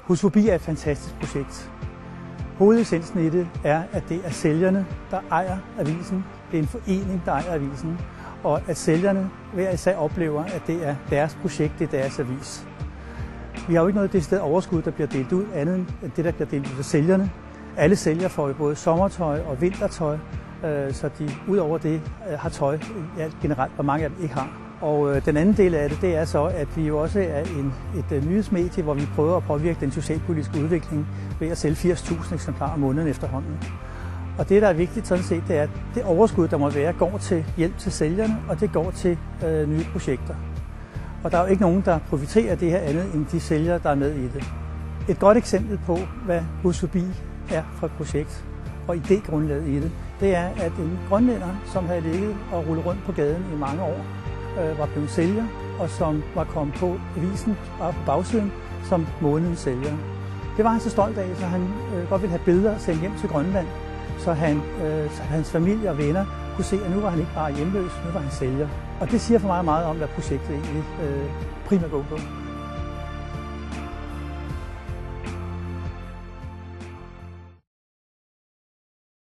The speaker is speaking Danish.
Husforbi er et fantastisk projekt. Hovedessensen i det er, at det er sælgerne, der ejer avisen. Det er en forening, der ejer avisen. Og at sælgerne hver især oplever, at det er deres projekt, det er deres avis. Vi har jo ikke noget decideret overskud, der bliver delt ud, andet end det, der bliver delt ud af sælgerne. Alle sælgere får jo både sommertøj og vintertøj, så de udover det har tøj generelt, og mange af dem ikke har. Og den anden del af det, det er så, at vi jo også er et nyhedsmedie, hvor vi prøver at påvirke den socialpolitiske udvikling ved at sælge 80.000 eksemplarer om måneden efterhånden. Og det, der er vigtigt sådan set, det er, at det overskud, der må være, går til hjælp til sælgerne, og det går til nye projekter. Og der er jo ikke nogen, der profiterer af det her andet end de sælgere, der er med i det. Et godt eksempel på, hvad Husforbi er for et projekt, og idégrundlaget i det, det er, at en grønlænder, som havde ligget og rullet rundt på gaden i mange år, var blevet sælger, og som var kommet på avisen bare på bagsiden som månedens sælger. Det var han så stolt af, så han godt ville have billeder sendt hjem til Grønland, så hans familie og venner kunne se, at nu var han ikke bare hjemløs, nu var han sælger. Og det siger for mig meget om, hvad projektet egentlig primært går på.